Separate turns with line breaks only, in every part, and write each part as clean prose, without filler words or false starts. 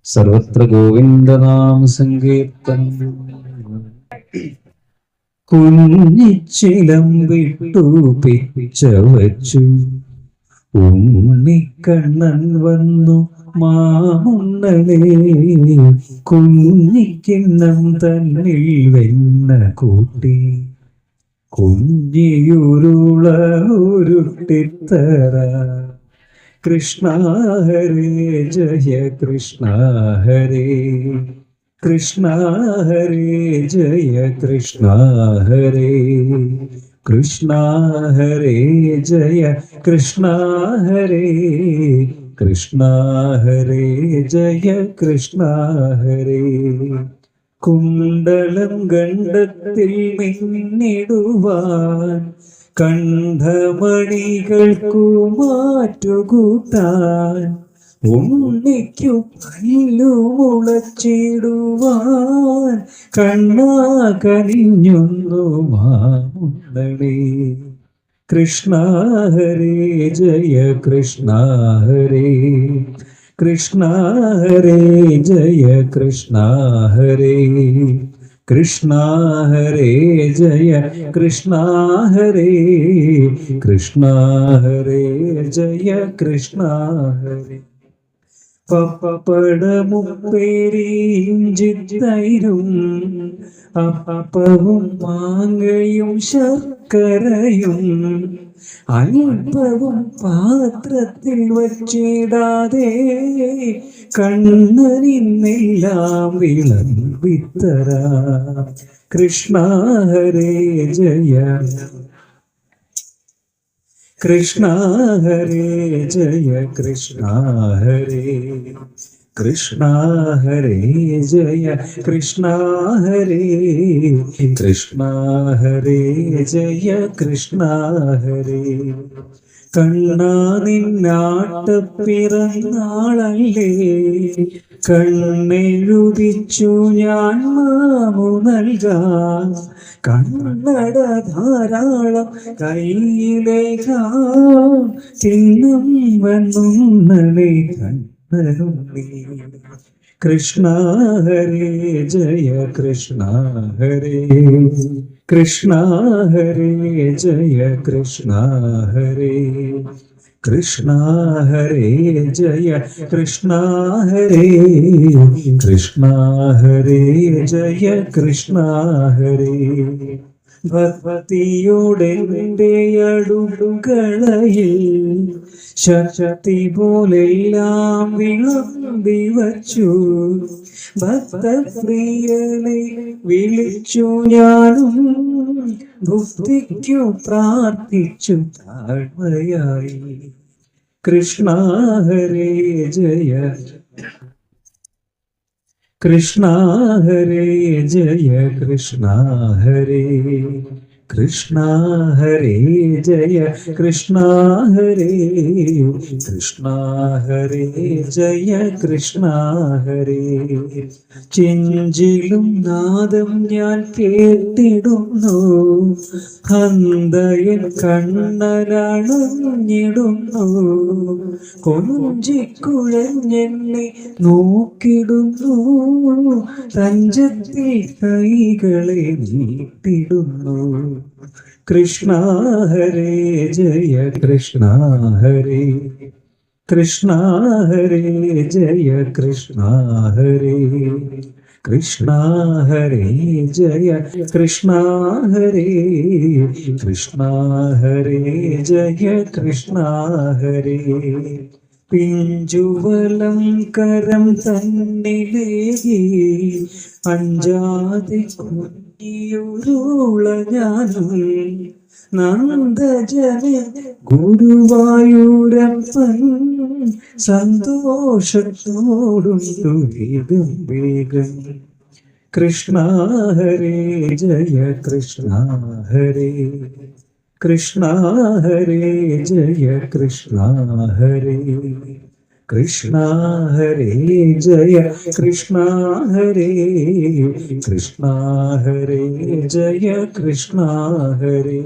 സർവത്ര ഗോവിന്ദനാമ സങ്കീർത്തനം. കുഞ്ഞിച്ചിലം വിട്ടു പിച്ച വച്ചു ഉണ്ണിക്കണ്ണൻ വന്നു മാമുണ്ണലേ. കുഞ്ഞിക്കിണ്ണം തന്നിൽ വെണ്ണ കൂട്ടി കുഞ്ഞിയുരുള ഉരുട്ടിത്തറ. കൃഷ്ണ ഹരേ ജയ കൃഷ്ണ ഹരേ, കൃഷ്ണ ഹരേ ജയ കൃഷ്ണ ഹരേ, കൃഷ്ണ ഹരേ ജയ കൃഷ്ണ ഹരേ, കൃഷ്ണ ഹരേ ജയ കൃഷ്ണ ഹരേ. കുണ്ടലം ഗണ്ഡത്തിൽ മിന്നിടുവാൻ കണ്ഠമണികൾക്കു മാറ്റുകൂട്ടാൻ ഉണ്ണിക്കു പല്ലു മുളച്ചിടുവാൻ കണ്ണാ കനിഞ്ഞൊന്നു മാമുണ്ണലേ. കൃഷ്ണ ഹരേ ജയ കൃഷ്ണ ഹരേ, കൃഷ്ണ ഹരേ ജയ കൃഷ്ണ ഹരേ, കൃഷ്ണ ഹരേ ജയ കൃഷ്ണ ഹരേ, കൃഷ്ണ ഹരേ ജയ കൃഷ്ണ ഹരേ. പപ്പടമുപ്പേരിഞ്ചിത്തൈരും അപ്പവും മാങ്ങയും ശർക്കരയും അല്പവും പാത്രത്തിൽ വച്ചിടാതെ കണ്ണനിന്നെല്ലാം വിളമ്പിത്തര. കൃഷ്ണ ഹരേ ജയ, കൃഷ്ണ ഹരേ ജയ കൃഷ്ണ ഹരേ, കൃഷ്ണ ഹരേ ജയ കൃഷ്ണ ഹരേ, കൃഷ്ണ ഹരേ ജയ കൃഷ്ണ ഹരേ. കണ്ണാ നിന്നാട്ടപ്പിറന്നാളല്ലേ, കണ്ണെഴുതിച്ചു ഞാൻ മാമു നൽകാം. കണ്ണട ധാരാളം കയ്യിലേക്കാം, ചിഹ്നം വന്നുണ്ണലേ കണ്ണനുണ്ണി. കൃഷ്ണ ഹരേ ജയ കൃഷ്ണ ഹരേ, കൃഷ്ണ ഹരേ ജയ കൃഷ്ണ ഹരേ, കൃഷ്ണ ഹരേ ജയ കൃഷ്ണ ഹരേ, കൃഷ്ണ ഹരേ ജയ കൃഷ്ണ ഹരേ. ഭക്തിയോടെന്റെ അടുക്കളയിൽ ശക്തി പോലെല്ലാം വിളമ്പി വച്ചു. ഭക്തപ്രിയനെ വിളിച്ചു ഞാനും ഭുക്തിക്കു പ്രാർത്ഥിച്ചു താഴ്മയായി. കൃഷ്ണ ഹരേ ജയ, കൃഷ്ണ ഹരേ ജയ കൃഷ്ണ ഹരേ, കൃഷ്ണ ഹരേ ജയ കൃഷ്ണ ഹരേ, കൃഷ്ണ ഹരേ ജയ കൃഷ്ണ ഹരേ. ചിഞ്ചിലും നാദം ഞാൻ കേട്ടിടുന്നു, ഹന്തയൻ കണ്ണനാണഞ്ഞിടുന്നു. കൊഞ്ചിക്കുഴഞ്ഞെന്നെ നോക്കിടുന്നു, തഞ്ചത്തിൽ കൈകളെ നീട്ടിടുന്നു. കൃഷ്ണ ഹരേ ജയ കൃഷ്ണ ഹരേ, കൃഷ്ണ ഹരേ ജയ കൃഷ്ണ ഹരേ, കൃഷ്ണ ഹരേ ജയ കൃഷ്ണ ഹരേ, കൃഷ്ണ ഹരേ ജയ കൃഷ്ണ ഹരേ. പിഞ്ചുവലം കരം തന്നിലേകി അഞ്ചാതെ കുഞ്ഞിയുരുള ഞാനും നന്ദജന ഗുരുവായൂരപ്പൻ സന്തോഷത്തോടുണ്ടു വേഗം വേഗം. കൃഷ്ണ ഹരേ ജയ കൃഷ്ണ ഹരേ, കൃഷ്ണ ഹരേ ജയ കൃഷ്ണ ഹരേ, കൃഷ്ണ ഹരേ ജയ കൃഷ്ണ ഹരേ, കൃഷ്ണ ഹരേ ജയ കൃഷ്ണ ഹരേ.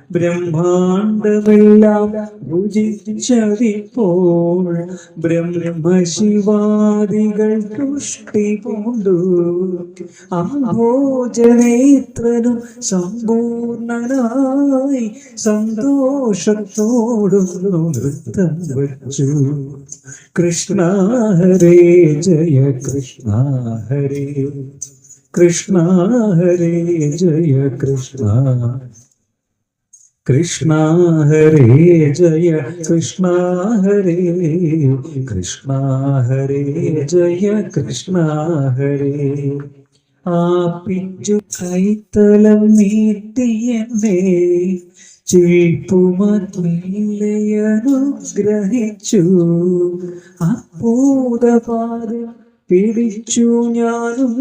ബ്രഹ്മാണ്ടമെല്ലാം ഭുജിച്ചതിപ്പോൾ ബ്രഹ്മശിവാദികൾ തുഷ്ടി പൂണ്ടു. അംഭോജനേത്രനും സമ്പൂർണനായി സന്തോഷത്തോടുന്നു നൃത്തം വച്ചു. കൃഷ്ണ ഹരേ ജയ കൃഷ്ണ ഹരേ, കൃഷ്ണ ഹരേ ജയ കൃഷ്ണ, കൃഷ്ണ ഹരേ ജയ കൃഷ്ണ ഹരേ, കൃഷ്ണ ഹരേ ജയ കൃഷ്ണ ഹരേ. ആ പിഞ്ചു കൈത്തലം നീട്ടിയെന്നെ ചിൽപ്പുമത്മേലയനുഗ്രഹിച്ചു. അപ്പൂതപാദം പിടിച്ചു ഞാനും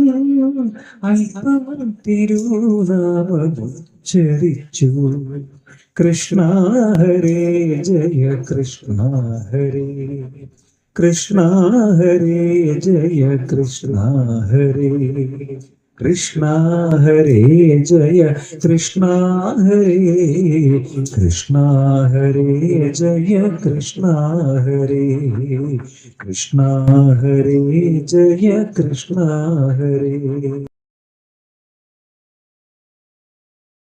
അല്പം തിരുനാമമുച്ചരിച്ചു. കൃഷ്ണ ഹരേ ജയ കൃഷ്ണ ഹരേ, കൃഷ്ണ ഹരേ ജയ കൃഷ്ണ ഹരേ, കൃഷ്ണ ഹരേ ജയ കൃഷ്ണ ഹരേ, കൃഷ്ണ ഹരേ ജയ കൃഷ്ണ ഹരേ, കൃഷ്ണ ഹരേ ജയ കൃഷ്ണ ഹരേ.